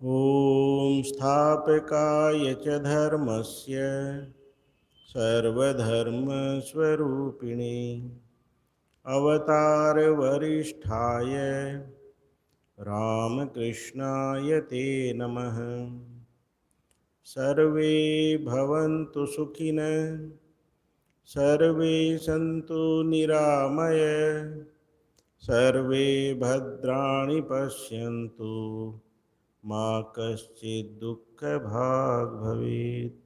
ॐ स्थापकाय च धर्मस्य सर्वधर्मस्वरूपिणे अवतारवरिष्ठाय रामकृष्णाय ते नमः। सर्वे भवन्तु सुखिनः, सर्वे सन्तु निरामय, सर्वे भद्राणि पश्यन्तु, मा कश्चित् दुःखभाग् भवेत्।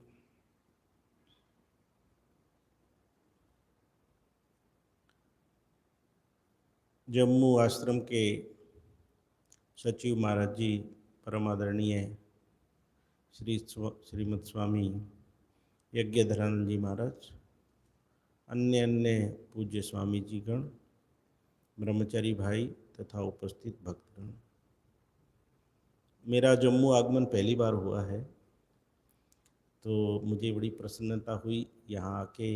जम्मू आश्रम के सचिव महाराज जी, परम आदरणीय श्रीमद स्वामी यज्ञधरानंद जी महाराज, अन्य पूज्य स्वामी जी गण, ब्रह्मचारी भाई तथा उपस्थित भक्तगण, मेरा जम्मू आगमन पहली बार हुआ है, तो मुझे बड़ी प्रसन्नता हुई यहाँ आके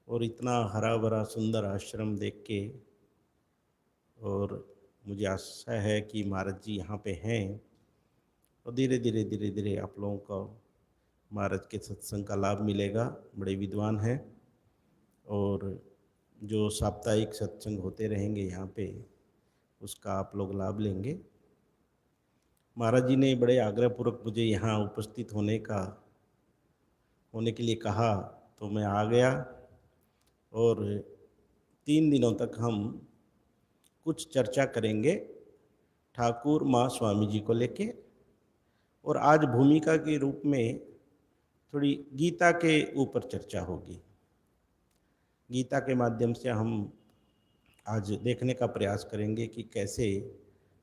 और इतना हरा भरा सुंदर आश्रम देख के। और मुझे आशा है कि महाराज जी यहाँ पे हैं और धीरे धीरे आप लोगों को महाराज के सत्संग का लाभ मिलेगा। बड़े विद्वान हैं और जो साप्ताहिक सत्संग होते रहेंगे यहाँ पे, उसका आप लोग लाभ लेंगे। महाराज जी ने बड़े आग्रहपूर्वक मुझे यहाँ उपस्थित होने के लिए कहा, तो मैं आ गया। और 3 दिनों तक हम कुछ चर्चा करेंगे ठाकुर माँ स्वामी जी को लेके, और आज भूमिका के रूप में थोड़ी गीता के ऊपर चर्चा होगी। गीता के माध्यम से हम आज देखने का प्रयास करेंगे कि कैसे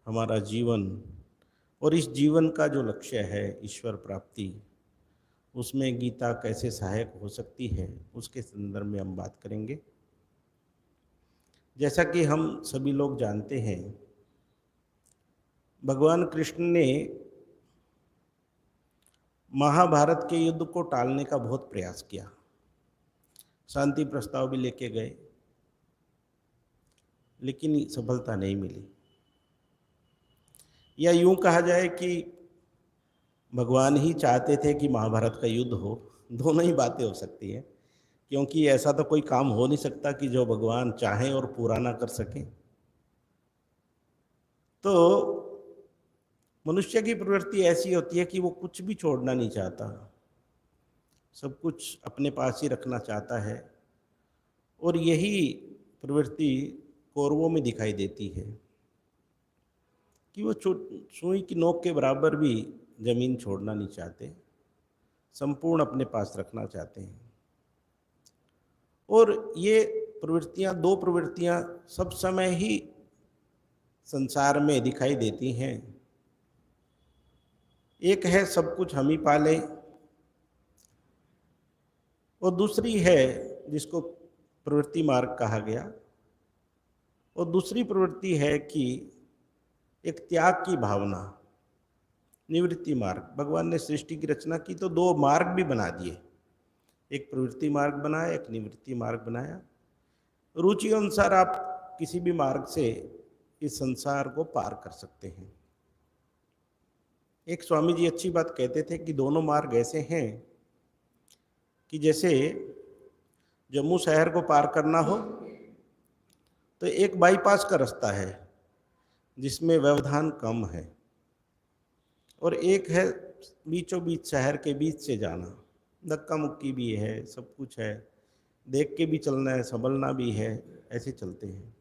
हमारा जीवन और इस जीवन का जो लक्ष्य है ईश्वर प्राप्ति, उसमें गीता कैसे सहायक हो सकती है, उसके संदर्भ में हम बात करेंगे। जैसा कि हम सभी लोग जानते हैं, भगवान कृष्ण ने महाभारत के युद्ध को टालने का बहुत प्रयास किया, शांति प्रस्ताव भी लेके गए, लेकिन सफलता नहीं मिली। या यूं कहा जाए कि भगवान ही चाहते थे कि महाभारत का युद्ध हो। दोनों ही बातें हो सकती हैं, क्योंकि ऐसा तो कोई काम हो नहीं सकता कि जो भगवान चाहें और पूरा ना कर सकें। तो मनुष्य की प्रवृत्ति ऐसी होती है कि वो कुछ भी छोड़ना नहीं चाहता, सब कुछ अपने पास ही रखना चाहता है। और यही प्रवृत्ति कौरवों में दिखाई देती है कि वो सुई की नोक के बराबर भी जमीन छोड़ना नहीं चाहते, संपूर्ण अपने पास रखना चाहते हैं। और ये प्रवृत्तियां, 2 प्रवृत्तियां सब समय ही संसार में दिखाई देती हैं। एक है सब कुछ हम ही पाले, और दूसरी है जिसको प्रवृत्ति मार्ग कहा गया। और दूसरी प्रवृत्ति है कि एक त्याग की भावना, निवृत्ति मार्ग। भगवान ने सृष्टि की रचना की तो 2 मार्ग भी बना दिए, एक प्रवृत्ति मार्ग बनाया, एक निवृत्ति मार्ग बनाया। रुचि अनुसार आप किसी भी मार्ग से इस संसार को पार कर सकते हैं। एक स्वामी जी अच्छी बात कहते थे कि दोनों मार्ग ऐसे हैं कि जैसे जम्मू शहर को पार करना हो तो एक बाईपास का रास्ता है जिसमें व्यवधान कम है, और एक है बीचों बीच शहर के बीच से जाना, धक्का मुक्की भी है, सब कुछ है, देख के भी चलना है, संभलना भी है, ऐसे चलते हैं।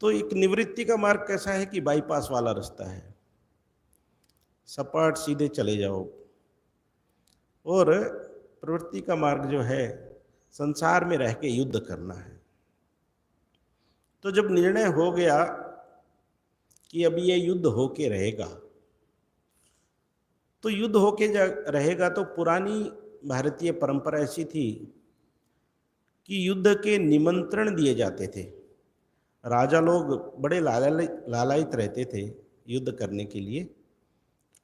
तो एक निवृत्ति का मार्ग कैसा है कि बाईपास वाला रास्ता है, सपाट सीधे चले जाओ। और प्रवृत्ति का मार्ग जो है संसार में रह के युद्ध करना है। तो जब निर्णय हो गया कि अभी ये युद्ध होके रहेगा, तो युद्ध होके रहेगा तो पुरानी भारतीय परंपरा ऐसी थी कि युद्ध के निमंत्रण दिए जाते थे। राजा लोग बड़े लालायित रहते थे युद्ध करने के लिए,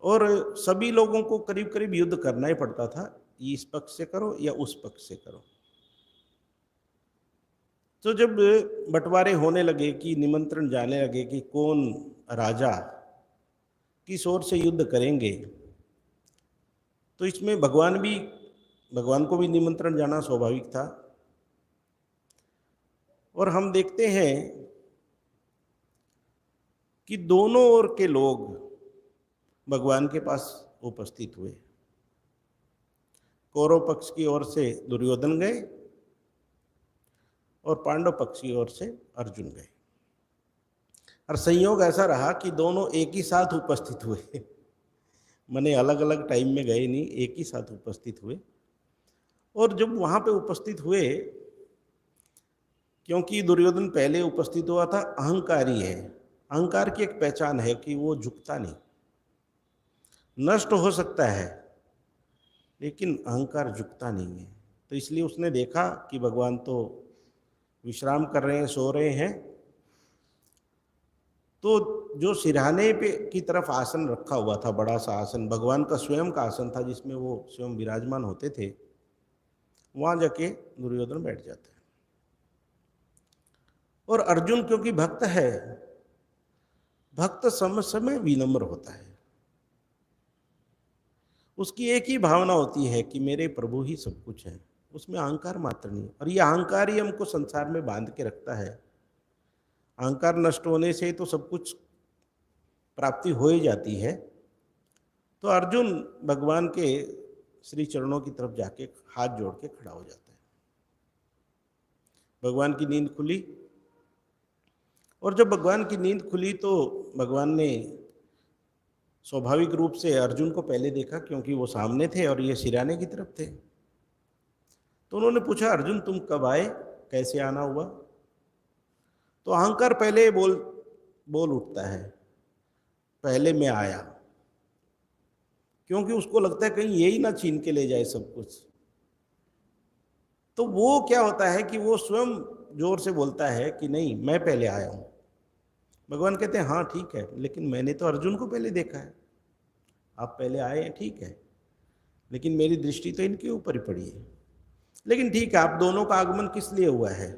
और सभी लोगों को करीब करीब युद्ध करना ही पड़ता था, इस पक्ष से करो या उस पक्ष से करो। तो जब बंटवारे होने लगे कि निमंत्रण जाने लगे कि कौन राजा किस ओर से युद्ध करेंगे, तो इसमें भगवान को भी निमंत्रण जाना स्वाभाविक था। और हम देखते हैं कि दोनों ओर के लोग भगवान के पास उपस्थित हुए। कौरव पक्ष की ओर से दुर्योधन गए और पांडव पक्ष की ओर से अर्जुन गए। और संयोग ऐसा रहा कि दोनों एक ही साथ उपस्थित हुए माने अलग अलग टाइम में गए नहीं, एक ही साथ उपस्थित हुए। और जब वहाँ पे उपस्थित हुए, क्योंकि दुर्योधन पहले उपस्थित हुआ था, अहंकारी है। अहंकार की एक पहचान है कि वो झुकता नहीं, नष्ट हो सकता है लेकिन अहंकार झुकता नहीं है। तो इसलिए उसने देखा कि भगवान तो विश्राम कर रहे हैं, सो रहे हैं, तो जो सिरहाने पे की तरफ आसन रखा हुआ था, बड़ा सा आसन, भगवान का स्वयं का आसन था जिसमें वो स्वयं विराजमान होते थे, वहां जाके दुर्योधन बैठ जाते हैं। और अर्जुन क्योंकि भक्त है, भक्त समय समय विनम्र होता है। उसकी एक ही भावना होती है कि मेरे प्रभु ही सब कुछ है, उसमें अहंकार मात्र नहीं। और ये अहंकार ही हमको संसार में बांध के रखता है। अहंकार नष्ट होने से तो सब कुछ प्राप्ति हो ही जाती है। तो अर्जुन भगवान के श्री चरणों की तरफ जाके हाथ जोड़ के खड़ा हो जाता है। भगवान की नींद खुली, और जब भगवान की नींद खुली तो भगवान ने स्वाभाविक रूप से अर्जुन को पहले देखा, क्योंकि वो सामने थे और ये सिराने की तरफ थे। तो उन्होंने पूछा, अर्जुन तुम कब आए, कैसे आना हुआ? तो अहंकार पहले बोल उठता है, पहले मैं आया, क्योंकि उसको लगता है कहीं यही ना छीन के ले जाए सब कुछ। तो वो क्या होता है कि वो स्वयं जोर से बोलता है कि नहीं, मैं पहले आया हूं। भगवान कहते हैं हाँ ठीक है, लेकिन मैंने तो अर्जुन को पहले देखा है। आप पहले आए हैं ठीक है, लेकिन मेरी दृष्टि तो इनके ऊपर ही पड़ी है। लेकिन ठीक है, आप दोनों का आगमन किस लिए हुआ है?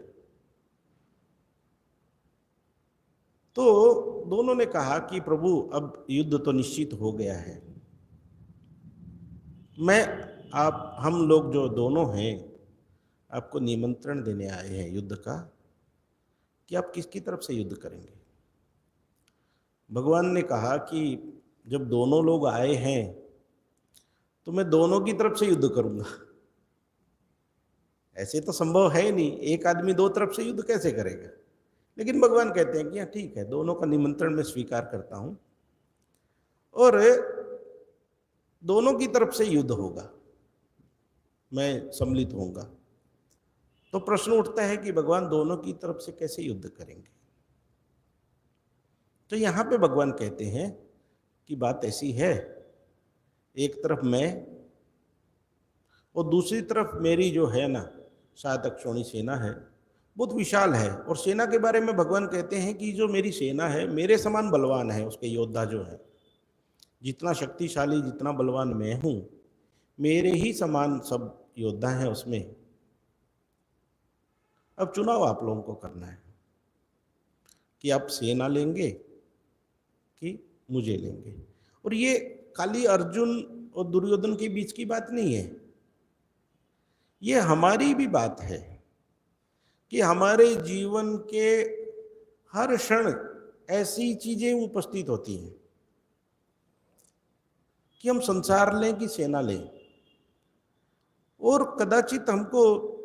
तो दोनों ने कहा कि प्रभु अब युद्ध तो निश्चित हो गया है, हम लोग जो दोनों हैं आपको निमंत्रण देने आए हैं युद्ध का, कि आप किसकी तरफ से युद्ध करेंगे। भगवान ने कहा कि जब दोनों लोग आए हैं तो मैं दोनों की तरफ से युद्ध करूंगा। ऐसे तो संभव है नहीं, एक आदमी दो तरफ से युद्ध कैसे करेगा। लेकिन भगवान कहते हैं कि हाँ ठीक है, दोनों का निमंत्रण मैं स्वीकार करता हूं और दोनों की तरफ से युद्ध होगा, मैं सम्मिलित होऊंगा। तो प्रश्न उठता है कि भगवान दोनों की तरफ से कैसे युद्ध करेंगे। तो यहां पे भगवान कहते हैं कि बात ऐसी है, एक तरफ मैं और दूसरी तरफ मेरी जो है ना सात अक्षौणी सेना है, बहुत विशाल है। और सेना के बारे में भगवान कहते हैं कि जो मेरी सेना है मेरे समान बलवान है, उसके योद्धा जो है, जितना शक्तिशाली जितना बलवान मैं हूं, मेरे ही समान सब योद्धा हैं उसमें। अब चुनाव आप लोगों को करना है कि आप सेना लेंगे कि मुझे लेंगे। और ये खाली अर्जुन और दुर्योधन के बीच की बात नहीं है, ये हमारी भी बात है कि हमारे जीवन के हर क्षण ऐसी चीजें उपस्थित होती हैं कि हम संसार लें कि सेना लें। और कदाचित हमको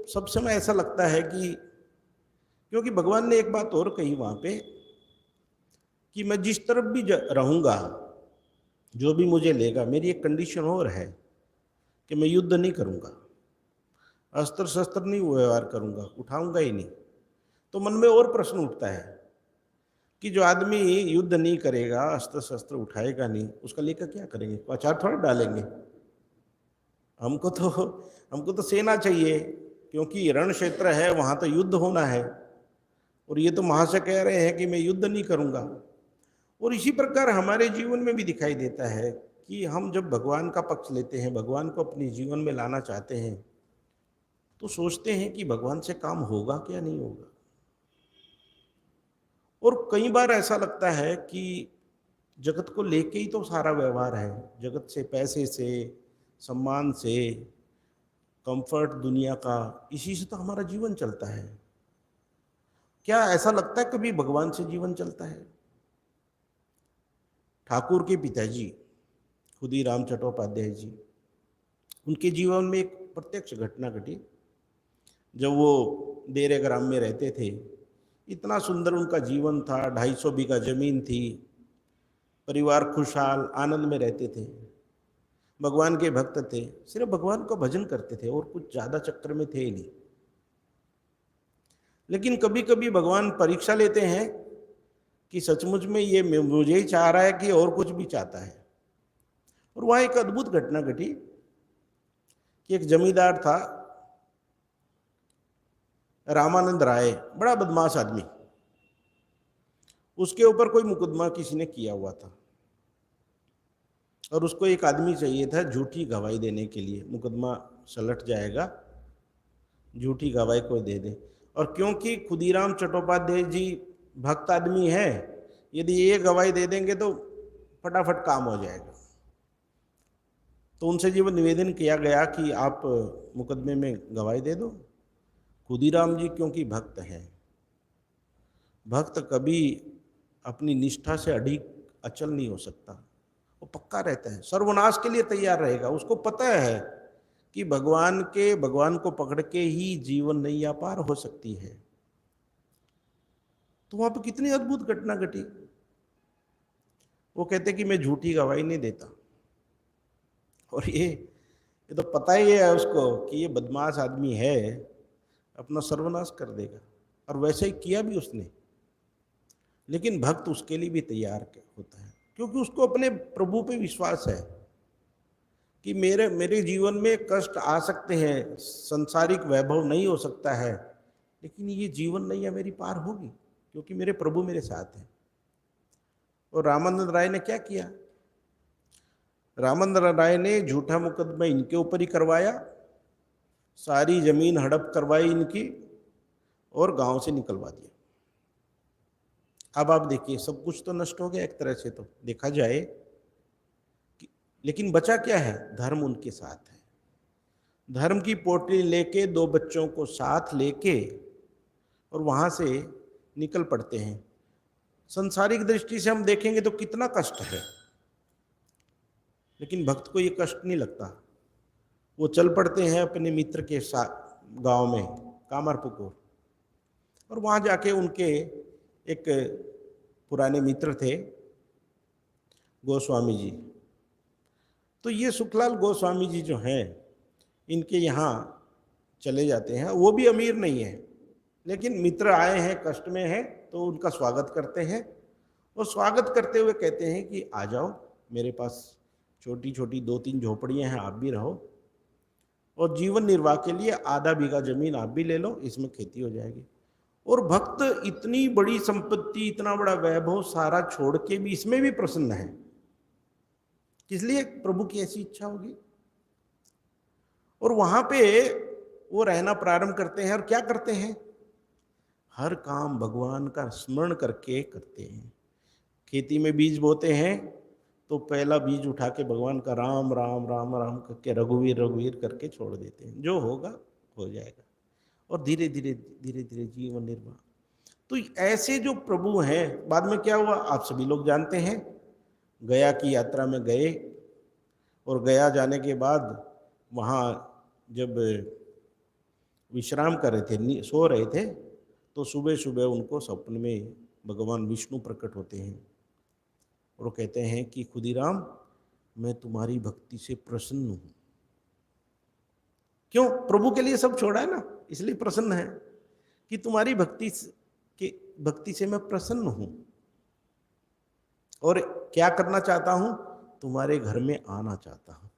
सब समय ऐसा लगता है कि, क्योंकि भगवान ने एक बात और कही वहां पे कि मैं जिस तरफ भी रहूंगा, जो भी मुझे लेगा, मेरी एक कंडीशन और है कि मैं युद्ध नहीं करूंगा, अस्त्र शस्त्र नहीं व्यवहार करूंगा, उठाऊंगा ही नहीं। तो मन में और प्रश्न उठता है कि जो आदमी युद्ध नहीं करेगा, अस्त्र शस्त्र उठाएगा नहीं, उसका लेकर क्या करेंगे? अचार थोड़ा डालेंगे। हमको तो सेना चाहिए, क्योंकि रण क्षेत्र है, वहां तो युद्ध होना है। और ये तो महाशय कह रहे हैं कि मैं युद्ध नहीं करूंगा। और इसी प्रकार हमारे जीवन में भी दिखाई देता है कि हम जब भगवान का पक्ष लेते हैं, भगवान को अपने जीवन में लाना चाहते हैं, तो सोचते हैं कि भगवान से काम होगा क्या नहीं होगा। और कई बार ऐसा लगता है कि जगत को लेके ही तो सारा व्यवहार है, जगत से, पैसे से, सम्मान से, कंफर्ट दुनिया का, इसी से तो हमारा जीवन चलता है। क्या ऐसा लगता है कभी भगवान से जीवन चलता है? ठाकुर के पिताजी खुदीराम चट्टोपाध्याय जी, उनके जीवन में एक प्रत्यक्ष घटना घटी। जब वो डेरे ग्राम में रहते थे, इतना सुंदर उनका जीवन था, 250 बीघा जमीन थी, परिवार खुशहाल आनंद में रहते थे, भगवान के भक्त थे, सिर्फ भगवान का भजन करते थे और कुछ ज़्यादा चक्कर में थे ही नहीं। लेकिन कभी कभी भगवान परीक्षा लेते हैं कि सचमुच में ये मुझे ही चाह रहा है कि और कुछ भी चाहता है। और वहाँ एक अद्भुत घटना घटी कि एक जमींदार था, रामानंद राय, बड़ा बदमाश आदमी। उसके ऊपर कोई मुकदमा किसी ने किया हुआ था और उसको एक आदमी चाहिए था झूठी गवाही देने के लिए, मुकदमा सलट जाएगा, झूठी गवाही कोई दे दे। और क्योंकि खुदीराम चट्टोपाध्याय जी भक्त आदमी है, यदि ये गवाही दे देंगे तो फटाफट काम हो जाएगा। तो उनसे जीवन निवेदन किया गया कि आप मुकदमे में गवाही दे दो। खुदीराम जी क्योंकि भक्त हैं, भक्त कभी अपनी निष्ठा से अचल नहीं हो सकता, वो पक्का रहता है, सर्वनाश के लिए तैयार रहेगा। उसको पता है कि भगवान को पकड़ के ही जीवन नैया पार हो सकती है। तो वहां पर कितनी अद्भुत घटना घटी। वो कहते कि मैं झूठी गवाही नहीं देता, और ये तो पता ही है उसको कि ये बदमाश आदमी है, अपना सर्वनाश कर देगा, और वैसे ही किया भी उसने। लेकिन भक्त उसके लिए भी तैयार होता है, क्योंकि उसको अपने प्रभु पे विश्वास है कि मेरे जीवन में कष्ट आ सकते हैं, संसारिक वैभव नहीं हो सकता है, लेकिन ये जीवन नैया मेरी पार होगी क्योंकि मेरे प्रभु मेरे साथ हैं। और रामानंद राय ने क्या किया? रामानंद राय ने झूठा मुकदमा इनके ऊपर ही करवाया, सारी जमीन हड़प करवाई इनकी और गांव से निकलवा दिया। अब आप देखिए, सब कुछ तो नष्ट हो गया एक तरह से तो देखा जाए, लेकिन बचा क्या है? धर्म उनके साथ है। धर्म की पोटली लेके 2 बच्चों को साथ लेके और वहां से निकल पड़ते हैं। संसारिक दृष्टि से हम देखेंगे तो कितना कष्ट है, लेकिन भक्त को ये कष्ट नहीं लगता। वो चल पड़ते हैं अपने मित्र के साथ गांव में, कामरपुकुर, और वहां जाके उनके एक पुराने मित्र थे गोस्वामी जी। तो ये सुखलाल गोस्वामी जी जो हैं, इनके यहाँ चले जाते हैं। वो भी अमीर नहीं है, लेकिन मित्र आए हैं, कष्ट में हैं, तो उनका स्वागत करते हैं। और स्वागत करते हुए कहते हैं कि आ जाओ, मेरे पास छोटी छोटी 2-3 झोपड़ियाँ हैं, आप भी रहो, और जीवन निर्वाह के लिए आधा बीघा जमीन आप भी ले लो, इसमें खेती हो जाएगी। और भक्त इतनी बड़ी संपत्ति, इतना बड़ा वैभव सारा छोड़ के भी इसमें भी प्रसन्न है। किस लिए? प्रभु की ऐसी इच्छा होगी। और वहां पे वो रहना प्रारंभ करते हैं, और क्या करते हैं? हर काम भगवान का स्मरण करके करते हैं। खेती में बीज बोते हैं तो पहला बीज उठा के भगवान का राम राम राम राम करके रघुवीर रघुवीर करके छोड़ देते हैं, जो होगा हो जाएगा। और धीरे धीरे धीरे धीरे जीवन निर्वाह। तो ऐसे जो प्रभु हैं, बाद में क्या हुआ आप सभी लोग जानते हैं। गया की यात्रा में गए, और गया जाने के बाद वहाँ जब विश्राम कर रहे थे, सो रहे थे, तो सुबह सुबह उनको स्वप्न में भगवान विष्णु प्रकट होते हैं और वो कहते हैं कि खुदीराम, मैं तुम्हारी भक्ति से प्रसन्न हूँ। क्यों? प्रभु के लिए सब छोड़ा है ना, इसलिए प्रसन्न है कि तुम्हारी भक्ति से मैं प्रसन्न हूँ, और क्या करना चाहता हूँ? तुम्हारे घर में आना चाहता हूँ।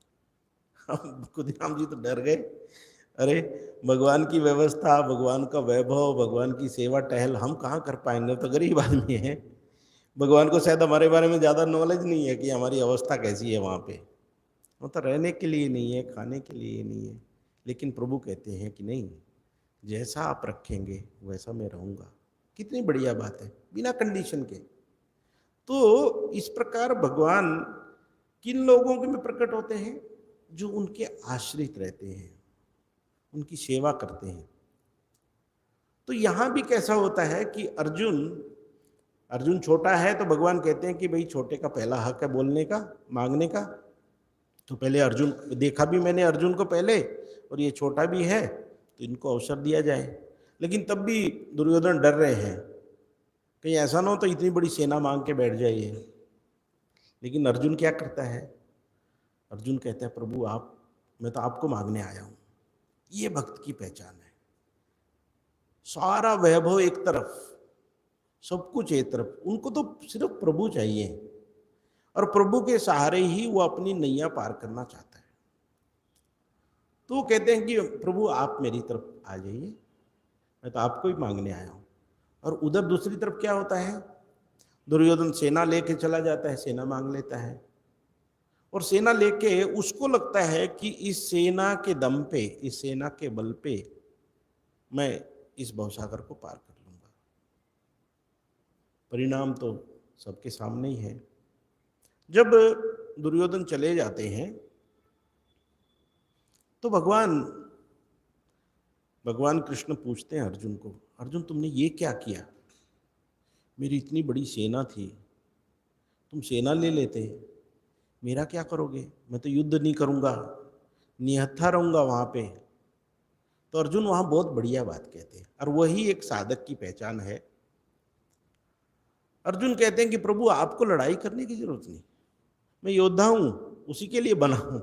खुदीराम जी तो डर गए। अरे भगवान की व्यवस्था, भगवान का वैभव, भगवान की सेवा टहल हम कहाँ कर पाएंगे, तो गरीब आदमी है। भगवान को शायद हमारे बारे में ज़्यादा नॉलेज नहीं है कि हमारी अवस्था कैसी है वहाँ पे। वो तो रहने के लिए नहीं है, खाने के लिए नहीं है। लेकिन प्रभु कहते हैं कि नहीं, जैसा आप रखेंगे वैसा मैं रहूँगा। कितनी बढ़िया बात है, बिना कंडीशन के। तो इस प्रकार भगवान किन लोगों के में प्रकट होते हैं? जो उनके आश्रित रहते हैं, उनकी सेवा करते हैं। तो यहाँ भी कैसा होता है कि अर्जुन अर्जुन छोटा है, तो भगवान कहते हैं कि भाई छोटे का पहला हक है बोलने का, मांगने का। तो पहले अर्जुन देखा भी मैंने अर्जुन को पहले, और ये छोटा भी है, तो इनको अवसर दिया जाए। लेकिन तब भी दुर्योधन डर रहे हैं, कहीं ऐसा ना हो तो इतनी बड़ी सेना मांग के बैठ जाइए। लेकिन अर्जुन क्या करता है? अर्जुन कहता है, प्रभु आप, मैं तो आपको मांगने आया हूँ। ये भक्त की पहचान है। सारा वैभव एक तरफ, सब कुछ एक तरफ, उनको तो सिर्फ प्रभु चाहिए, और प्रभु के सहारे ही वो अपनी नैया पार करना चाहता है। तो वो कहते हैं कि प्रभु आप मेरी तरफ आ जाइए, मैं तो आपको ही मांगने आया हूँ। और उधर दूसरी तरफ क्या होता है? दुर्योधन सेना लेके चला जाता है, सेना मांग लेता है, और सेना लेके उसको लगता है कि इस सेना के दम पे, इस सेना के बल पे मैं इस भवसागर को पार कर लूंगा। परिणाम तो सबके सामने ही है। जब दुर्योधन चले जाते हैं तो भगवान कृष्ण पूछते हैं अर्जुन को, अर्जुन तुमने ये क्या किया? मेरी इतनी बड़ी सेना थी, तुम सेना ले लेते, मेरा क्या करोगे? मैं तो युद्ध नहीं करूंगा, निहत्था रहूंगा वहां पे। तो अर्जुन वहां बहुत बढ़िया बात कहते हैं, और वही एक साधक की पहचान है। अर्जुन कहते हैं कि प्रभु आपको लड़ाई करने की जरूरत नहीं, मैं योद्धा हूं, उसी के लिए बना हूं।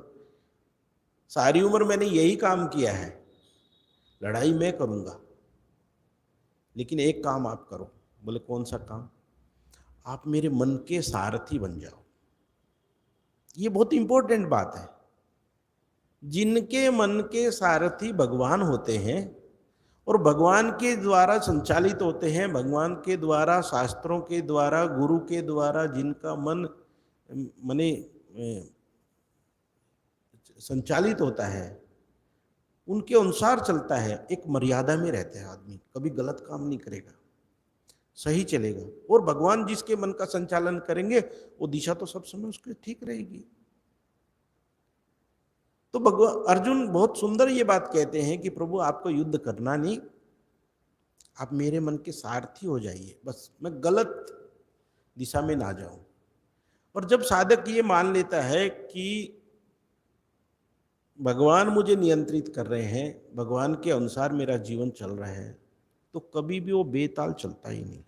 सारी उम्र मैंने यही काम किया है, लड़ाई मैं करूंगा, लेकिन एक काम आप करो। बोले कौन सा काम? आप मेरे मन के सारथी बन जाओ। ये बहुत इंपॉर्टेंट बात है। जिनके मन के सारथी भगवान होते हैं और भगवान के द्वारा संचालित होते हैं, भगवान के द्वारा, शास्त्रों के द्वारा, गुरु के द्वारा जिनका मन मने संचालित होता है, उनके अनुसार चलता है, एक मर्यादा में रहता है आदमी, कभी गलत काम नहीं करेगा, सही चलेगा। और भगवान जिसके मन का संचालन करेंगे वो दिशा तो सब समय उसकी ठीक रहेगी। तो भगवान अर्जुन बहुत सुंदर ये बात कहते हैं कि प्रभु आपको युद्ध करना नहीं, आप मेरे मन के सारथी हो जाइए, बस मैं गलत दिशा में ना जाऊं। और जब साधक ये मान लेता है कि भगवान मुझे नियंत्रित कर रहे हैं, भगवान के अनुसार मेरा जीवन चल रहा है, तो कभी भी वो बेताल चलता ही नहीं।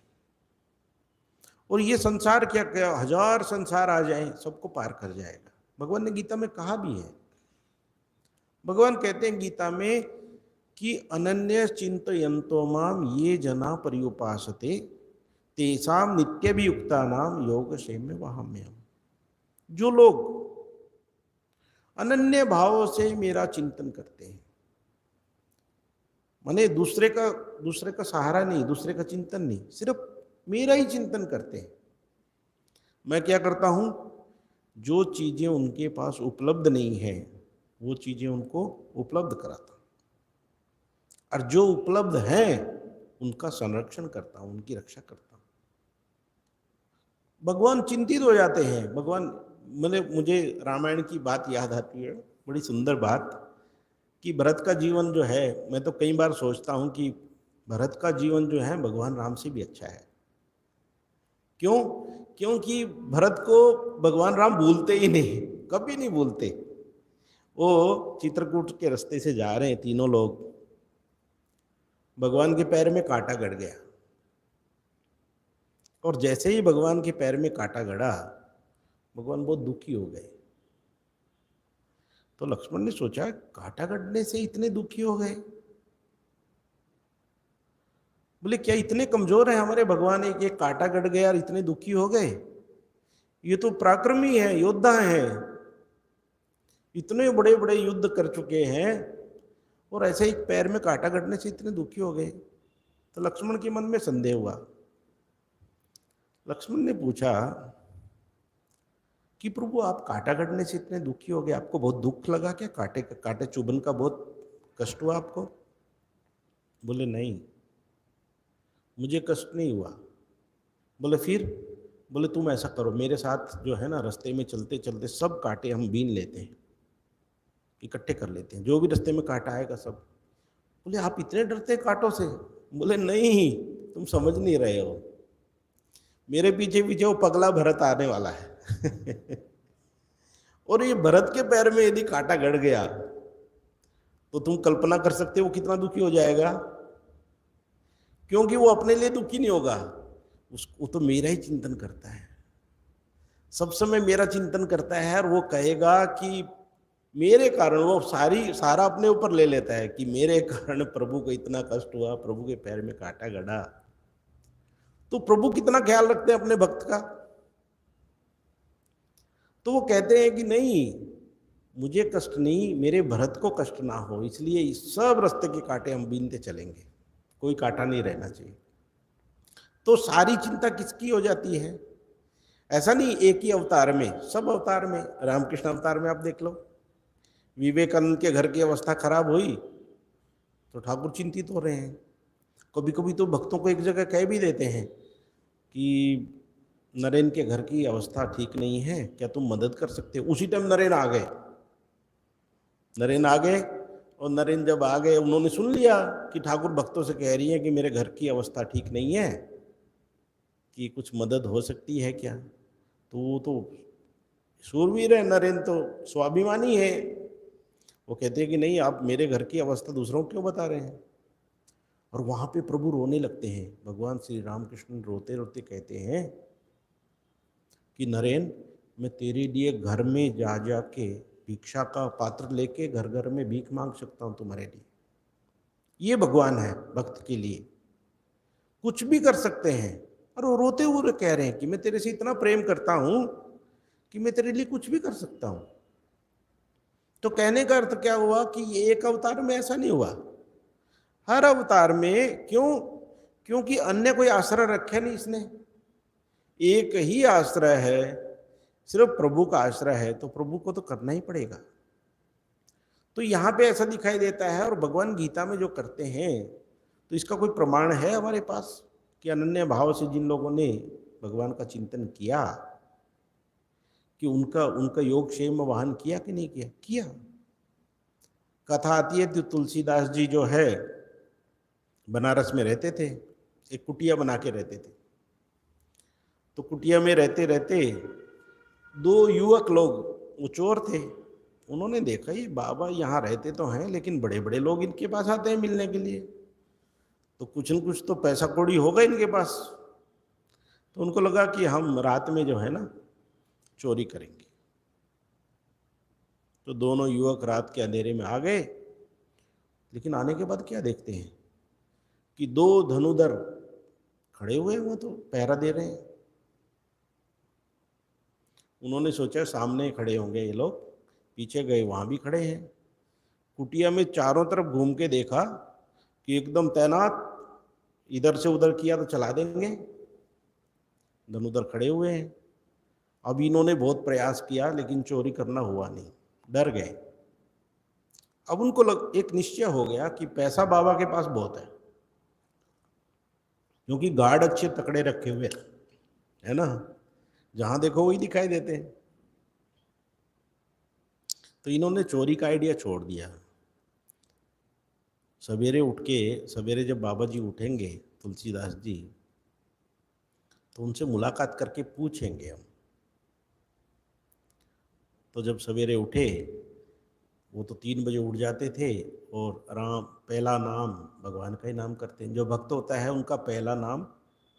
और ये संसार क्या क्या, हजार संसार आ जाए सबको पार कर जाएगा। भगवान ने गीता में कहा भी है, भगवान कहते हैं गीता में कि अनन्य चिंतयन्तो माम ये जना पर्युपासते तेषाम नित्यभियुक्ता नाम योगक्षेम वहाम्यहम्। जो लोग अनन्य भाव से मेरा चिंतन करते हैं, माने दूसरे का सहारा नहीं, दूसरे का चिंतन नहीं, सिर्फ मेरा ही चिंतन करते हैं। मैं क्या करता हूं? जो चीजें उनके पास उपलब्ध नहीं है वो चीजें उनको उपलब्ध कराता हूं, और जो उपलब्ध हैं उनका संरक्षण करता हूं, उनकी रक्षा करता हूं। भगवान चिंतित हो जाते हैं। भगवान, मुझे रामायण की बात याद आती है, बड़ी सुंदर बात, कि भरत का जीवन जो है, मैं तो कई बार सोचता हूं कि भरत का जीवन जो है भगवान राम से भी अच्छा है। क्यों? क्योंकि भरत को भगवान राम भूलते ही नहीं, कभी नहीं भूलते। वो चित्रकूट के रास्ते से जा रहे हैं तीनों लोग, भगवान के पैर में कांटा गड़ गया, और जैसे ही भगवान के पैर में कांटा गड़ा, भगवान बहुत दुखी हो गए। तो लक्ष्मण ने सोचा, कांटा गड़ने से इतने दुखी हो गए? बोले क्या इतने कमजोर है हमारे भगवान? एक कांटा गड़ गया और इतने दुखी हो गए? ये तो पराक्रमी है, योद्धा है, इतने बड़े बड़े युद्ध कर चुके हैं, और ऐसे एक पैर में कांटा गड़ने से इतने दुखी हो गए। तो लक्ष्मण के मन में संदेह हुआ। लक्ष्मण ने पूछा कि प्रभु आप कांटा गड़ने से इतने दुखी हो गए, आपको बहुत दुख लगा क्या? कांटे चुभन का बहुत कष्ट हुआ आपको? बोले नहीं, मुझे कष्ट नहीं हुआ। बोले फिर? बोले तुम ऐसा करो, मेरे साथ जो है ना, रास्ते में चलते चलते सब कांटे हम बीन लेते हैं, इकट्ठे कर लेते हैं, जो भी रास्ते में कांटा आएगा सब। बोले आप इतने डरते हैं कांटों से? बोले नहीं, तुम समझ नहीं रहे हो, मेरे पीछे पीछे वो पगला भरत आने वाला है और ये भरत के पैर में यदि कांटा गड़ गया तो तुम कल्पना कर सकते हो कितना दुखी हो जाएगा। क्योंकि वो अपने लिए दुखी नहीं होगा, उसको तो मेरा ही चिंतन करता है, सब समय मेरा चिंतन करता है, और वो कहेगा कि मेरे कारण, वो सारा अपने ऊपर ले लेता है कि मेरे कारण प्रभु को इतना कष्ट हुआ, प्रभु के पैर में कांटा गड़ा। तो प्रभु कितना ख्याल रखते हैं अपने भक्त का। तो वो कहते हैं कि नहीं, मुझे कष्ट नहीं, मेरे भरत को कष्ट ना हो, इसलिए इस सब रास्ते के कांटे हम बीनते चलेंगे, कोई कांटा नहीं रहना चाहिए। तो सारी चिंता किसकी हो जाती है? ऐसा नहीं एक ही अवतार में, सब अवतार में, रामकृष्ण अवतार में आप देख लो, विवेकानंद के घर की अवस्था खराब हुई तो ठाकुर चिंतित हो रहे हैं। कभी कभी तो भक्तों को एक जगह कह भी देते हैं कि नरेन के घर की अवस्था ठीक नहीं है, क्या तुम मदद कर सकते हो? उसी टाइम नरेन आ गए। और नरेन जब आ गए, उन्होंने सुन लिया कि ठाकुर भक्तों से कह रही है कि मेरे घर की अवस्था ठीक नहीं है, कि कुछ मदद हो सकती है क्या। तो वो तो शूरवीर है नरेन, तो स्वाभिमानी है, वो कहते हैं कि नहीं, आप मेरे घर की अवस्था दूसरों को क्यों बता रहे हैं। और वहाँ पे प्रभु रोने लगते हैं। भगवान श्री रामकृष्ण रोते रोते कहते हैं कि नरेन, मैं तेरे लिए घर में जा जा के भिक्षा का पात्र लेके घर घर में भीख मांग सकता हूँ तुम्हारे लिए। ये भगवान है भक्त के लिए, कुछ भी कर सकते हैं। और वो रोते हुए कह रहे हैं कि मैं तेरे से इतना प्रेम करता हूँ कि मैं तेरे लिए कुछ भी कर सकता हूँ। तो कहने का अर्थ क्या हुआ कि ये एक अवतार में ऐसा नहीं हुआ, हर अवतार में। क्यों? क्योंकि अन्य कोई आश्रय रखे नहीं इसने, एक ही आश्रय है, सिर्फ प्रभु का आश्रय है, तो प्रभु को तो करना ही पड़ेगा। तो यहाँ पे ऐसा दिखाई देता है। और भगवान गीता में जो करते हैं, तो इसका कोई प्रमाण है हमारे पास कि अनन्य भाव से जिन लोगों ने भगवान का चिंतन किया, कि उनका योग क्षेम वहन किया कि नहीं किया? किया। कथा आती है तो तुलसीदास जी जो है बनारस में रहते थे, एक कुटिया बना के रहते थे। तो कुटिया में रहते रहते दो युवक लोग, वो चोर थे, उन्होंने देखा ये बाबा यहाँ रहते तो हैं, लेकिन बड़े बड़े लोग इनके पास आते हैं मिलने के लिए, तो कुछ न कुछ तो पैसा कौड़ी होगा इनके पास। तो उनको लगा कि हम रात में जो है ना चोरी करेंगे। तो दोनों युवक रात के अंधेरे में आ गए, लेकिन आने के बाद क्या देखते हैं कि दो धनुधर खड़े हुए हैं, वो तो पहरा दे रहे हैं। उन्होंने सोचा सामने खड़े होंगे ये लोग, पीछे गए, वहाँ भी खड़े हैं। कुटिया में चारों तरफ घूम के देखा कि एकदम तैनात, इधर से उधर किया तो चला देंगे, धनुधर खड़े हुए हैं। अब इन्होंने बहुत प्रयास किया लेकिन चोरी करना हुआ नहीं, डर गए। अब उनको एक निश्चय हो गया कि पैसा बाबा के पास बहुत है, क्योंकि गार्ड अच्छे तकड़े रखे हुए है ना, जहां देखो वही दिखाई देते हैं। तो इन्होंने चोरी का आइडिया छोड़ दिया। सवेरे जब बाबा जी उठेंगे तुलसीदास जी, तो उनसे मुलाकात करके पूछेंगे हम। तो जब सवेरे उठे, वो तो 3 बजे उठ जाते थे, और पहला नाम भगवान का ही नाम करते हैं। जो भक्त होता है उनका पहला नाम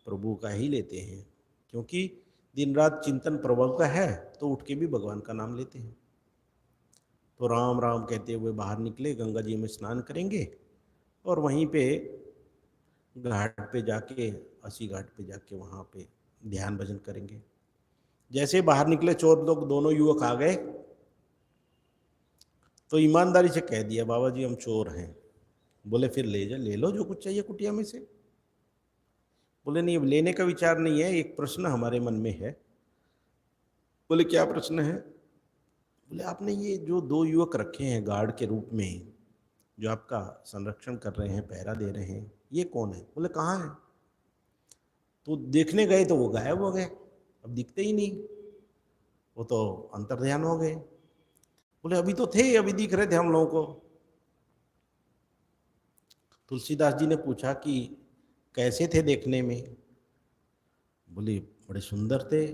प्रभु का ही लेते हैं, क्योंकि दिन रात चिंतन प्रभु का है, तो उठ के भी भगवान का नाम लेते हैं। तो राम राम कहते हुए बाहर निकले, गंगा जी में स्नान करेंगे, और वहीं पे घाट पे जाके, अस्सी घाट पे जाके वहाँ पे ध्यान भजन करेंगे। जैसे बाहर निकले चोर लोग, दोनों युवक आ गए, तो ईमानदारी से कह दिया, बाबा जी हम चोर हैं। बोले फिर ले लो जो कुछ चाहिए कुटिया में से। बोले नहीं, अब लेने का विचार नहीं है, एक प्रश्न हमारे मन में है। बोले क्या प्रश्न है? बोले आपने ये जो 2 युवक रखे हैं गार्ड के रूप में, जो आपका संरक्षण कर रहे हैं, पहरा दे रहे हैं, ये कौन है? बोले कहाँ है? तो देखने गए तो वो गायब हो गए। अब दिखते ही नहीं, वो तो अंतर्ध्यान हो गए। बोले अभी तो थे, अभी दिख रहे थे हम लोगों को। तुलसीदास जी ने पूछा कि कैसे थे देखने में? बोले बड़े सुंदर थे,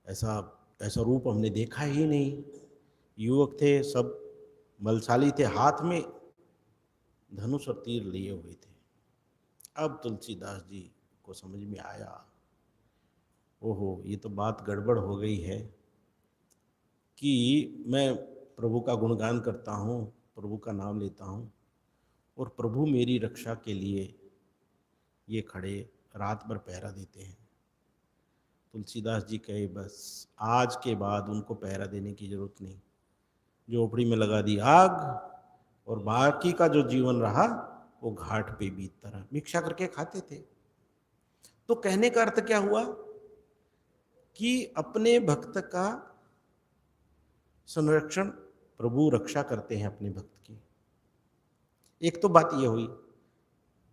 ऐसा ऐसा रूप हमने देखा ही नहीं। युवक थे, सब बलशाली थे, हाथ में धनुष और तीर लिए हुए थे। अब तुलसीदास जी को समझ में आया, ओहो ये तो बात गड़बड़ हो गई है कि मैं प्रभु का गुणगान करता हूँ, प्रभु का नाम लेता हूँ, और प्रभु मेरी रक्षा के लिए ये खड़े रात भर पहरा देते हैं। तुलसीदास जी कहे बस आज के बाद उनको पहरा देने की जरूरत नहीं, झोपड़ी में लगा दी आग, और बाकी का जो जीवन रहा वो घाट पे बीतता रहा, भिक्षा करके खाते थे। तो कहने का अर्थ क्या हुआ कि अपने भक्त का संरक्षण प्रभु रक्षा करते हैं अपने भक्त की। एक तो बात ये हुई,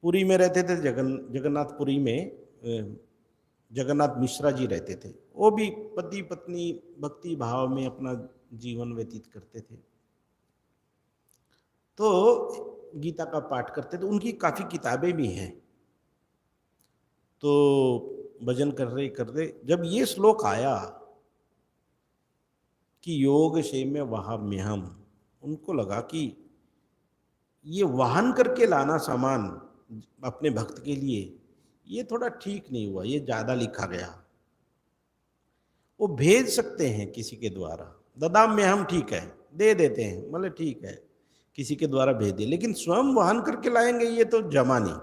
पुरी में रहते थे, जगन्नाथपुरी में जगन्नाथ मिश्रा जी रहते थे। वो भी पति पत्नी भक्ति भाव में अपना जीवन व्यतीत करते थे। तो गीता का पाठ करते थे, उनकी काफ़ी किताबें भी हैं। तो भजन कर रहे जब ये श्लोक आया कि योग क्षेम वहाम्यहम्, उनको लगा कि ये वाहन करके लाना सामान अपने भक्त के लिए ये थोड़ा ठीक नहीं हुआ, ये ज़्यादा लिखा गया। वो भेज सकते हैं किसी के द्वारा, ददाम्यहम् ठीक है, दे देते हैं, मतलब ठीक है किसी के द्वारा भेज दे, लेकिन स्वयं वाहन करके लाएंगे ये तो जमा नहीं।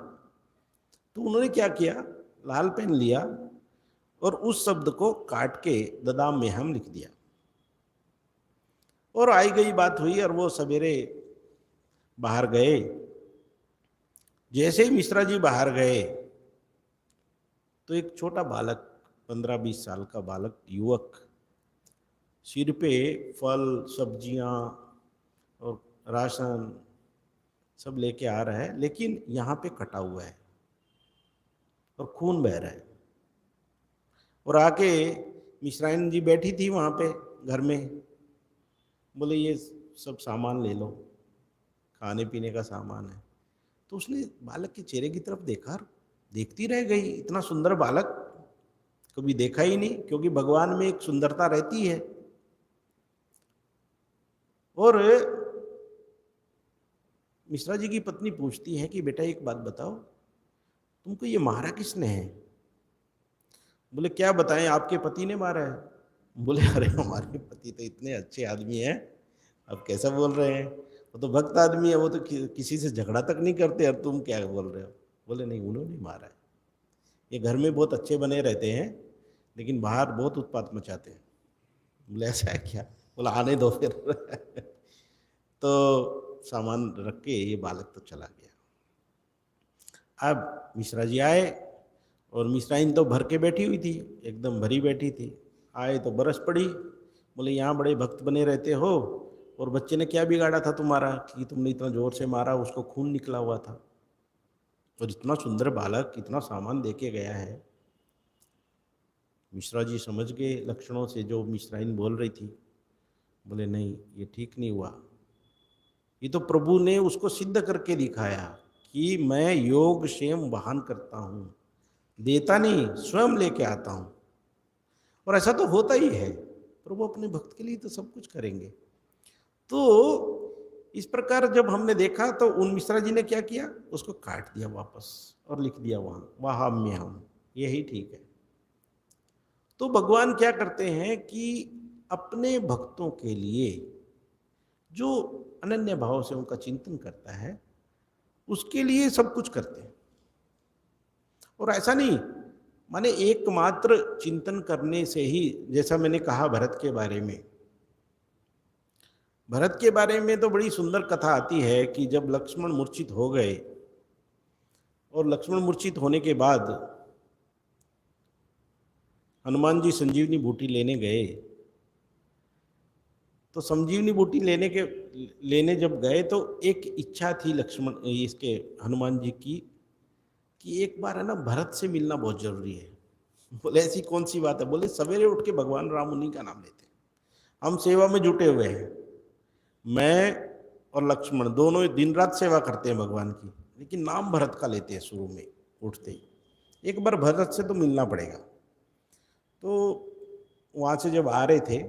तो उन्होंने क्या किया, लाल पेन लिया और उस शब्द को काट के ददाम्यहम् लिख दिया, और आई गई बात हुई। और वो सवेरे बाहर गए, जैसे ही मिश्रा जी बाहर गए तो एक छोटा बालक, 15-20 साल का बालक युवक, सिर पे फल सब्जियां और राशन सब लेके आ रहा है, लेकिन यहाँ पे कटा हुआ है और खून बह रहा है। और आके मिश्राइन जी बैठी थी वहाँ पे घर में, बोले ये सब सामान ले लो, खाने पीने का सामान है। तो उसने बालक के चेहरे की तरफ देखा, देखती रह गई, इतना सुंदर बालक कभी देखा ही नहीं, क्योंकि भगवान में एक सुंदरता रहती है। और मिश्रा जी की पत्नी पूछती है कि बेटा एक बात बताओ, तुमको ये मारा किसने है? बोले क्या बताएं, आपके पति ने मारा है। बोले अरे हमारे पति तो इतने अच्छे आदमी हैं, अब कैसा बोल रहे हैं, वो तो भक्त आदमी है, वो तो किसी से झगड़ा तक नहीं करते, अब तुम क्या बोल रहे हो? बोले नहीं, उन्होंने मारा है, ये घर में बहुत अच्छे बने रहते हैं लेकिन बाहर बहुत उत्पात मचाते हैं। बोले ऐसा है क्या? बोला आने दो फिर तो सामान रख के ये बालक तो चला गया। अब मिश्रा जी आए और मिश्राइन तो भर के बैठी हुई थी, एकदम भरी बैठी थी। आए तो बरस पड़ी, बोले यहाँ बड़े भक्त बने रहते हो, और बच्चे ने क्या बिगाड़ा था तुम्हारा कि तुमने इतना जोर से मारा, उसको खून निकला हुआ था, और इतना सुंदर बालक इतना सामान दे के गया है। मिश्रा जी समझ गए लक्षणों से जो मिश्राइन बोल रही थी। बोले नहीं, ये ठीक नहीं हुआ, ये तो प्रभु ने उसको सिद्ध करके दिखाया कि मैं योग क्षेम वाहन करता हूँ, देता नहीं स्वयं लेके आता हूँ। और ऐसा तो होता ही है, प्रभु अपने भक्त के लिए तो सब कुछ करेंगे। तो इस प्रकार जब हमने देखा तो उन मिश्रा जी ने क्या किया, उसको काट दिया वापस और लिख दिया वहाँ वहाम्यहम्, यही ठीक है। तो भगवान क्या करते हैं कि अपने भक्तों के लिए जो अनन्य भाव से उनका चिंतन करता है उसके लिए सब कुछ करते हैं। और ऐसा नहीं माने एकमात्र चिंतन करने से ही, जैसा मैंने कहा भरत के बारे में, भरत के बारे में तो बड़ी सुंदर कथा आती है कि जब लक्ष्मण मूर्छित हो गए और लक्ष्मण मूर्छित होने के बाद हनुमान जी संजीवनी बूटी लेने गए, तो संजीवनी बूटी लेने जब गए तो एक इच्छा थी लक्ष्मण इसके हनुमान जी की कि एक बार है ना भरत से मिलना बहुत जरूरी है। बोले ऐसी कौन सी बात है? बोले सवेरे उठ के भगवान राम उन्हीं का नाम लेते हैं, हम सेवा में जुटे हुए हैं, मैं और लक्ष्मण दोनों दिन रात सेवा करते हैं भगवान की, लेकिन नाम भरत का लेते हैं शुरू में उठते ही। एक बार भरत से तो मिलना पड़ेगा। तो वहाँ से जब आ रहे थे,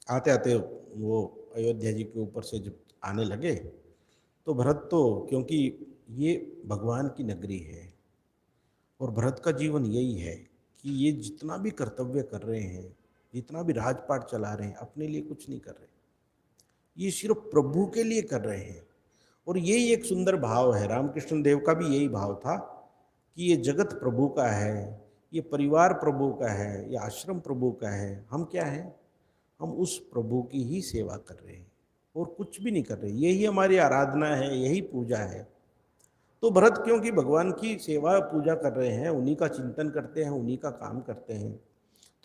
आते आते वो अयोध्या जी के ऊपर से जब आने लगे, तो भरत तो, क्योंकि ये भगवान की नगरी है और भरत का जीवन यही है कि ये जितना भी कर्तव्य कर रहे हैं, जितना भी राजपाट चला रहे हैं, अपने लिए कुछ नहीं कर रहे, ये सिर्फ प्रभु के लिए कर रहे हैं। और यही एक सुंदर भाव है, रामकृष्ण देव का भी यही भाव था कि ये जगत प्रभु का है, ये परिवार प्रभु का है, ये आश्रम प्रभु का है, हम क्या हैं, हम उस प्रभु की ही सेवा कर रहे हैं और कुछ भी नहीं कर रहे, यही हमारी आराधना है, यही पूजा है। तो भरत क्योंकि भगवान की सेवा पूजा कर रहे हैं, उन्हीं का चिंतन करते हैं, उन्हीं का काम करते हैं,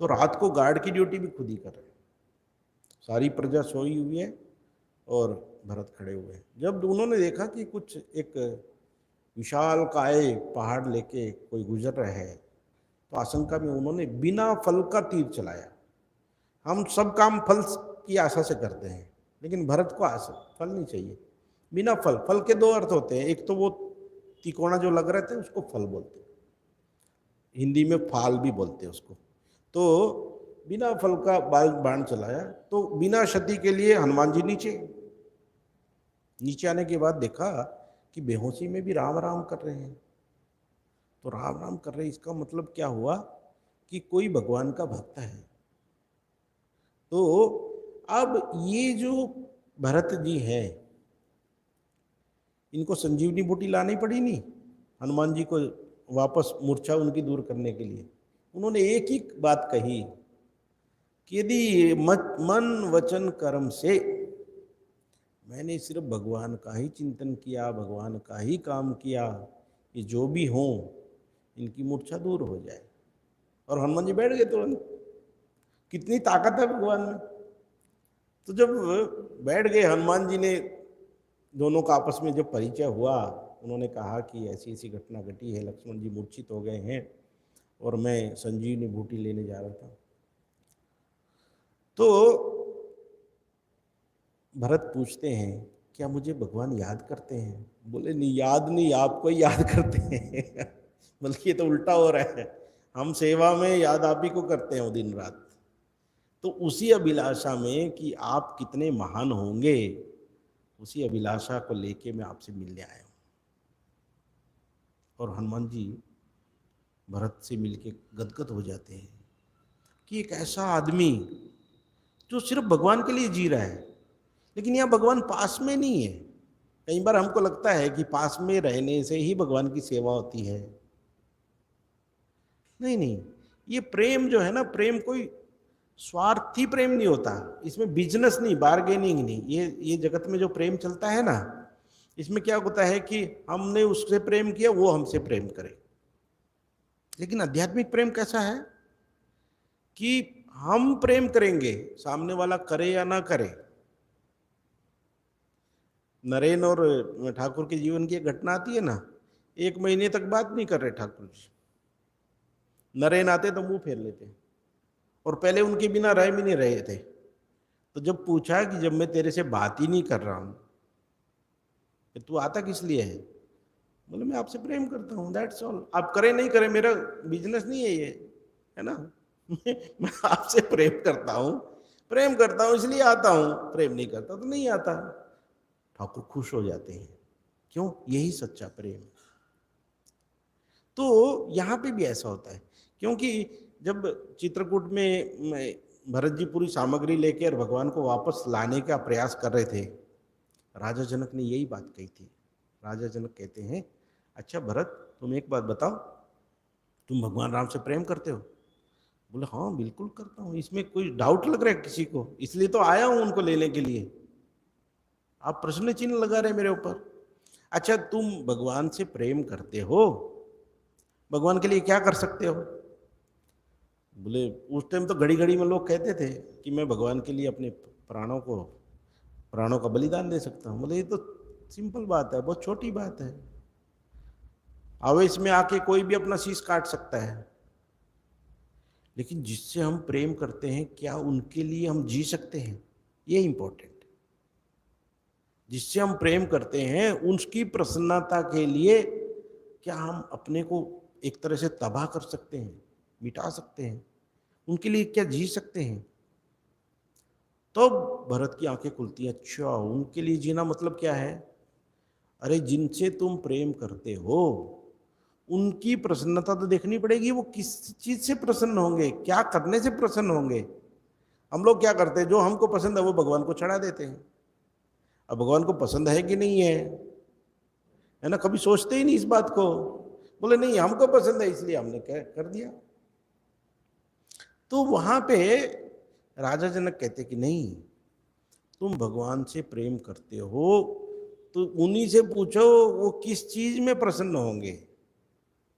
तो रात को गार्ड की ड्यूटी भी खुद ही कर रहे हैं। सारी प्रजा सोई हुई है और भरत खड़े हुए हैं। जब उन्होंने देखा कि कुछ एक विशाल काय पहाड़ लेके कोई गुजर रहा है, तो आशंका में उन्होंने बिना फल का तीर चलाया। हम सब काम फल की आशा से करते हैं, लेकिन भरत को आशा फल नहीं चाहिए, बिना फल। फल के दो अर्थ होते हैं, एक तो वो तिकोना जो लग रहे थे उसको फल बोलते हैं, हिंदी में फाल भी बोलते हैं उसको। तो बिना फल का बाण चलाया, तो बिना क्षति के लिए हनुमान जी नीचे आने के बाद देखा कि बेहोशी में भी राम राम कर रहे हैं। तो राम राम कर रहे हैं, इसका मतलब क्या हुआ कि कोई भगवान का भक्त है। तो अब ये जो भरत जी है, इनको संजीवनी बूटी लानी पड़ी नहीं हनुमान जी को वापस मूर्छा उनकी दूर करने के लिए। उन्होंने एक ही बात कही कि यदि मन वचन कर्म से मैंने सिर्फ भगवान का ही चिंतन किया, भगवान का ही काम किया, कि जो भी हो इनकी मूर्छा दूर हो जाए। और हनुमान जी बैठ गए तुरंत। कितनी ताकत है भगवान में। तो जब बैठ गए हनुमान जी ने, दोनों का आपस में जब परिचय हुआ, उन्होंने कहा कि ऐसी ऐसी घटना घटी है, लक्ष्मण जी मूर्छित हो गए हैं और मैं संजीवनी बूटी लेने जा रहा था। तो भरत पूछते हैं, क्या मुझे भगवान याद करते हैं? बोले नहीं, याद नहीं, आपको ही याद करते हैं। बल्कि ये तो उल्टा हो रहा है, हम सेवा में याद आप ही को करते हैं दिन रात। तो उसी अभिलाषा में कि आप कितने महान होंगे, उसी अभिलाषा को लेके मैं आपसे मिलने आया हूँ। और हनुमान जी भरत से मिलके गदगद हो जाते हैं कि एक ऐसा आदमी जो सिर्फ भगवान के लिए जी रहा है, लेकिन यहाँ भगवान पास में नहीं है। कई बार हमको लगता है कि पास में रहने से ही भगवान की सेवा होती है। नहीं नहीं, ये प्रेम जो है ना, प्रेम कोई स्वार्थी प्रेम नहीं होता, इसमें बिजनेस नहीं, बार्गेनिंग नहीं। ये जगत में जो प्रेम चलता है ना, इसमें क्या होता है कि हमने उससे प्रेम किया, वो हमसे प्रेम करे। लेकिन आध्यात्मिक प्रेम कैसा है कि हम प्रेम करेंगे, सामने वाला करे या ना करे। नरेन और ठाकुर के जीवन की एक घटना आती है ना, 1 महीने तक बात नहीं कर रहे ठाकुर जी। नरेन आते तो मुंह फेर लेते, और पहले उनके बिना रह भी नहीं रहे थे। तो जब पूछा कि जब मैं तेरे से बात ही नहीं कर रहा हूं, तू आता किस लिए है? बोले मैं आपसे प्रेम करता हूँ, दैट्स ऑल। आप करें नहीं करें, मेरा बिजनेस नहीं है ये, है ना। मैं आपसे प्रेम करता हूँ इसलिए आता हूँ, प्रेम नहीं करता तो नहीं आता। ठाकुर खुश हो जाते हैं, क्यों? यही सच्चा प्रेम। तो यहाँ पे भी ऐसा होता है, क्योंकि जब चित्रकूट में भरत जी पूरी सामग्री लेकर भगवान को वापस लाने का प्रयास कर रहे थे, राजा जनक ने यही बात कही थी। राजा जनक कहते हैं, अच्छा भरत, तुम एक बात बताओ, तुम भगवान राम से प्रेम करते हो? बोले हाँ बिल्कुल करता हूँ, इसमें कोई डाउट लग रहा है किसी को? इसलिए तो आया हूँ उनको लेने के लिए। आप प्रश्न चिन्ह लगा रहे मेरे ऊपर। अच्छा, तुम भगवान से प्रेम करते हो, भगवान के लिए क्या कर सकते हो? बोले उस टाइम तो घड़ी घड़ी में लोग कहते थे कि मैं भगवान के लिए अपने प्राणों का बलिदान दे सकता हूँ। बोले ये तो सिंपल बात है, बहुत छोटी बात है। आवेश में आके कोई भी अपना शीश काट सकता है, लेकिन जिससे हम प्रेम करते हैं क्या उनके लिए हम जी सकते हैं, ये इम्पोर्टेंट। जिससे हम प्रेम करते हैं उसकी प्रसन्नता के लिए क्या हम अपने को एक तरह से तबाह कर सकते हैं, मिटा सकते हैं, उनके लिए क्या जी सकते हैं? तो भरत की आंखें खुलती हैं, अच्छा उनके लिए जीना मतलब क्या है? अरे जिनसे तुम प्रेम करते हो उनकी प्रसन्नता तो देखनी पड़ेगी, वो किस चीज से प्रसन्न होंगे, क्या करने से प्रसन्न होंगे। हम लोग क्या करते हैं, जो हमको पसंद है वो भगवान को चढ़ा देते हैं। अब भगवान को पसंद है कि नहीं है ना, कभी सोचते ही नहीं इस बात को, बोले नहीं हमको पसंद है इसलिए हमने क्या कर दिया। तो वहां पे राजा जनक कहते कि नहीं, तुम भगवान से प्रेम करते हो तो उन्हीं से पूछो वो किस चीज में प्रसन्न होंगे,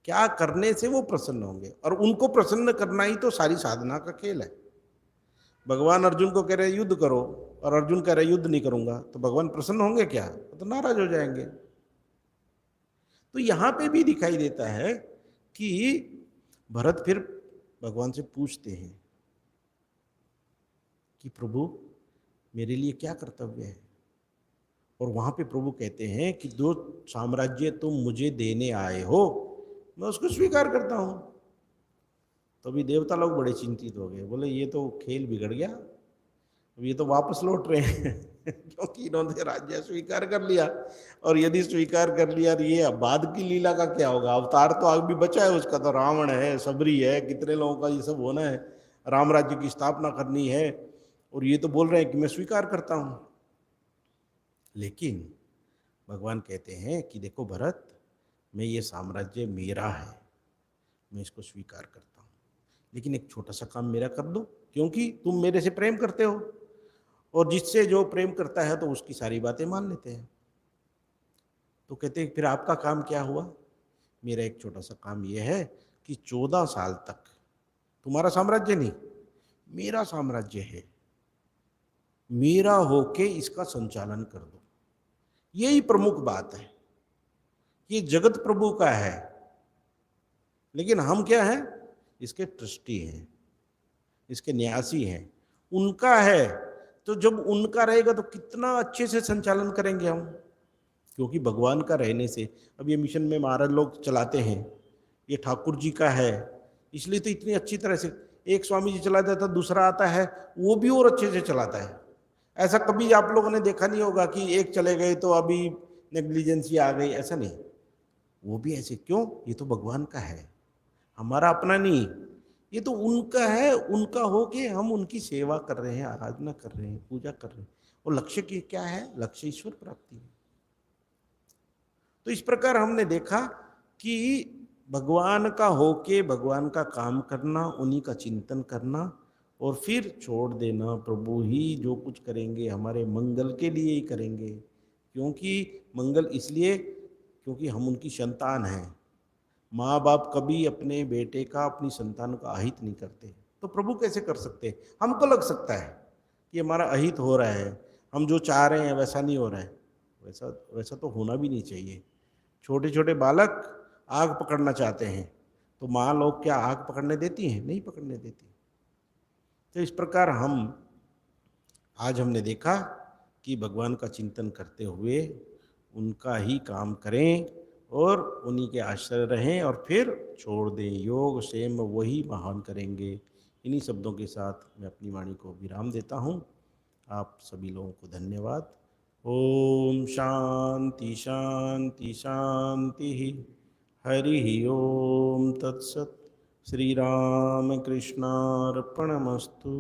क्या करने से वो प्रसन्न होंगे, और उनको प्रसन्न करना ही तो सारी साधना का खेल है। भगवान अर्जुन को कह रहे युद्ध करो और अर्जुन कह रहे युद्ध नहीं करूंगा, तो भगवान प्रसन्न होंगे क्या? तो नाराज हो जाएंगे। तो यहां पे भी दिखाई देता है कि भरत फिर भगवान से पूछते हैं कि प्रभु मेरे लिए क्या कर्तव्य है। और वहां पे प्रभु कहते हैं कि जो साम्राज्य तुम मुझे देने आए हो मैं उसको स्वीकार करता हूं। तो अभी देवता लोग बड़े चिंतित हो गए, बोले ये तो खेल बिगड़ गया, अब ये तो वापस लौट रहे हैं क्योंकि इन्होंने राज्य स्वीकार कर लिया। और यदि स्वीकार कर लिया तो ये बाद की लीला का क्या होगा? अवतार तो अभी बचा है उसका, तो रावण है, सबरी है, कितने लोगों का ये सब होना है, राम राज्य की स्थापना करनी है, और ये तो बोल रहे हैं कि मैं स्वीकार करता हूं। लेकिन भगवान कहते हैं कि देखो भरत, मैं ये साम्राज्य मेरा है, मैं इसको स्वीकार करता हूँ, लेकिन एक छोटा सा काम मेरा कर दो, क्योंकि तुम मेरे से प्रेम करते हो और जिससे जो प्रेम करता है तो उसकी सारी बातें मान लेते हैं। तो कहते हैं फिर आपका काम क्या हुआ? मेरा एक छोटा सा काम यह है कि 14 साल तक तुम्हारा साम्राज्य नहीं, मेरा साम्राज्य है, मेरा होके इसका संचालन कर दो। यही प्रमुख बात है। ये जगत प्रभु का है, लेकिन हम क्या हैं? इसके ट्रस्टी हैं, इसके न्यासी हैं, उनका है। तो जब उनका रहेगा तो कितना अच्छे से संचालन करेंगे हम, क्योंकि भगवान का रहने से, अब ये मिशन में महाराज लोग चलाते हैं, ये ठाकुर जी का है, इसलिए तो इतनी अच्छी तरह से एक स्वामी जी चलाता था, दूसरा आता है वो भी और अच्छे से चलाता है। ऐसा कभी आप लोगों ने देखा नहीं होगा कि एक चले गए तो अभी नेग्लिजेंसी आ गई, ऐसा नहीं। वो भी ऐसे क्यों? ये तो भगवान का है, हमारा अपना नहीं, ये तो उनका है, उनका हो के हम उनकी सेवा कर रहे हैं, आराधना कर रहे हैं, पूजा कर रहे हैं। और लक्ष्य की क्या है? लक्ष्य ईश्वर प्राप्ति है। तो इस प्रकार हमने देखा कि भगवान का होके भगवान का काम करना, उन्हीं का चिंतन करना और फिर छोड़ देना, प्रभु ही जो कुछ करेंगे हमारे मंगल के लिए ही करेंगे। क्योंकि मंगल इसलिए क्योंकि हम उनकी संतान हैं। माँ बाप कभी अपने बेटे का, अपनी संतान का अहित नहीं करते, तो प्रभु कैसे कर सकते? हमको लग सकता है कि हमारा अहित हो रहा है, हम जो चाह रहे हैं वैसा नहीं हो रहा है, वैसा वैसा तो होना भी नहीं चाहिए। छोटे छोटे बालक आग पकड़ना चाहते हैं, तो माँ लोग क्या आग पकड़ने देती हैं? नहीं पकड़ने देती। तो इस प्रकार आज हमने देखा कि भगवान का चिंतन करते हुए उनका ही काम करें और उन्हीं के आश्रय रहें और फिर छोड़ दें, योग क्षेम वही महान करेंगे। इन्हीं शब्दों के साथ मैं अपनी वाणी को विराम देता हूँ। आप सभी लोगों को धन्यवाद। ओम शांति शांति शांति। हरि ओम तत्सत। श्री राम कृष्णार्पणमस्तु।